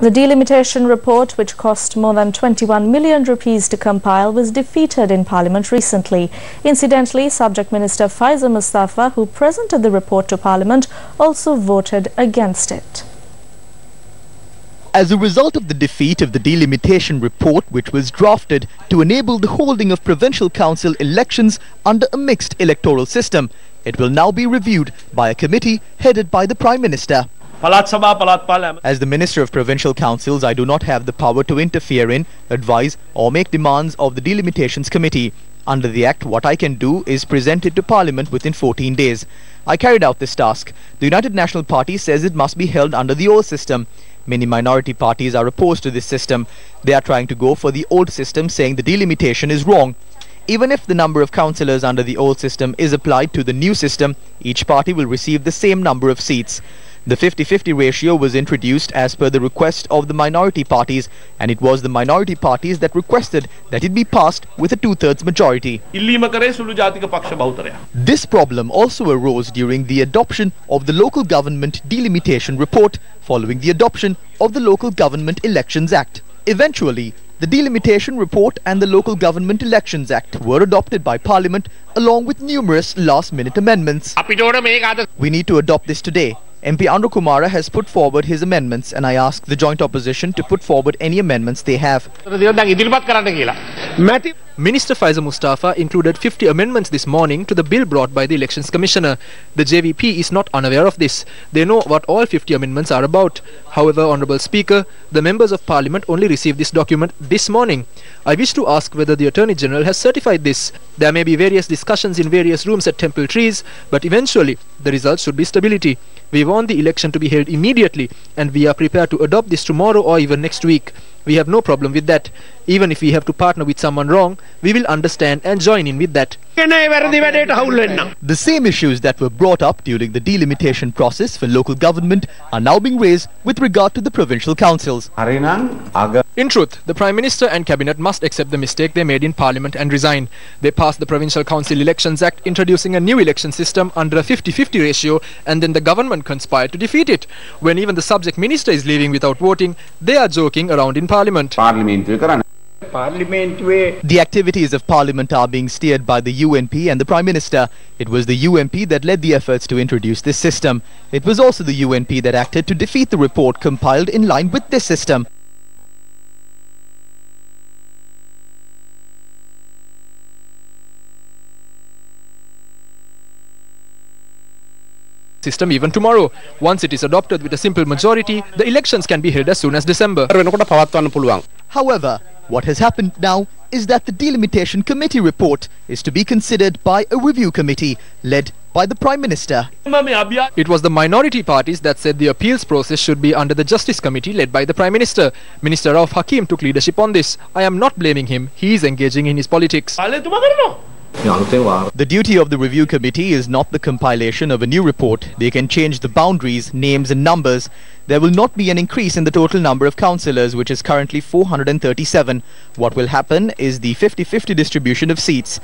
The delimitation report, which cost more than 21 million rupees to compile, was defeated in Parliament recently. Incidentally, Subject Minister Farce Mustafa, who presented the report to Parliament, also voted against it. As a result of the defeat of the delimitation report, which was drafted to enable the holding of provincial council elections under a mixed electoral system, it will now be reviewed by a committee headed by the Prime Minister. As the Minister of Provincial Councils, I do not have the power to interfere in, advise or make demands of the Delimitations Committee. Under the Act, what I can do is present it to Parliament within 14 days. I carried out this task. The United National Party says it must be held under the old system. Many minority parties are opposed to this system. They are trying to go for the old system, saying the delimitation is wrong. Even if the number of councillors under the old system is applied to the new system, each party will receive the same number of seats. The 50-50 ratio was introduced as per the request of the minority parties, and it was the minority parties that requested that it be passed with a 2/3 majority. This problem also arose during the adoption of the Local Government Delimitation Report following the adoption of the Local Government Elections Act. Eventually, the Delimitation Report and the Local Government Elections Act were adopted by Parliament along with numerous last-minute amendments. We need to adopt this today. MP Andrew Kumara has put forward his amendments, and I ask the joint opposition to put forward any amendments they have. Minister Farce Mustafa included 50 amendments this morning to the bill brought by the Elections Commissioner. The JVP is not unaware of this. They know what all 50 amendments are about. However, Honourable Speaker, the members of Parliament only received this document this morning. I wish to ask whether the Attorney General has certified this. There may be various discussions in various rooms at Temple Trees, but eventually the result should be stability. We want the election to be held immediately, and we are prepared to adopt this tomorrow or even next week. We have no problem with that. Even if we have to partner with someone wrong, we will understand and join in with that. The same issues that were brought up during the delimitation process for local government are now being raised with regard to the provincial councils. In truth, the Prime Minister and Cabinet must accept the mistake they made in Parliament and resign. They passed the Provincial Council Elections Act, introducing a new election system under a 50-50 ratio, and then the government conspired to defeat it. When even the subject minister is leaving without voting, they are joking around in Parliament. The activities of Parliament are being steered by the UNP and the Prime Minister. It was the UNP that led the efforts to introduce this system. It was also the UNP that acted to defeat the report compiled in line with this system. System even tomorrow. Once it is adopted with a simple majority, the elections can be held as soon as December. However, what has happened now is that the Delimitation Committee report is to be considered by a review committee led by the Prime Minister. It was the minority parties that said the appeals process should be under the Justice Committee led by the Prime Minister. Minister Rauf Hakim took leadership on this. I am not blaming him. He is engaging in his politics. The duty of the review committee is not the compilation of a new report. They can change the boundaries, names and numbers. There will not be an increase in the total number of councillors, which is currently 437. What will happen is the 50-50 distribution of seats.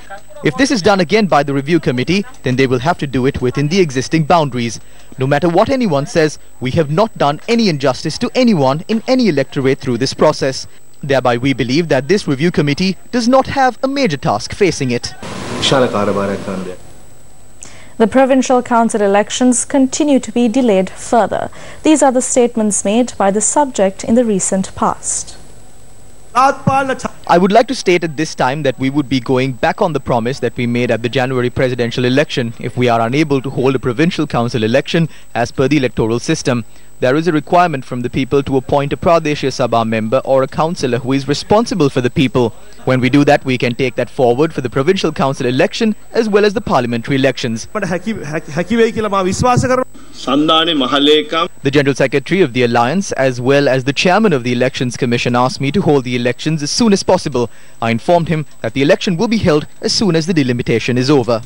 If this is done again by the review committee, then they will have to do it within the existing boundaries. No matter what anyone says, we have not done any injustice to anyone in any electorate through this process. Thereby, we believe that this review committee does not have a major task facing it. The provincial council elections continue to be delayed further. These are the statements made by the subject in the recent past. I would like to state at this time that we would be going back on the promise that we made at the January presidential election if we are unable to hold a provincial council election as per the electoral system. There is a requirement from the people to appoint a Pradeshya Sabha member or a councillor who is responsible for the people. When we do that, we can take that forward for the provincial council election as well as the parliamentary elections. The General Secretary of the Alliance as well as the Chairman of the Elections Commission asked me to hold the elections as soon as possible. I informed him that the election will be held as soon as the delimitation is over.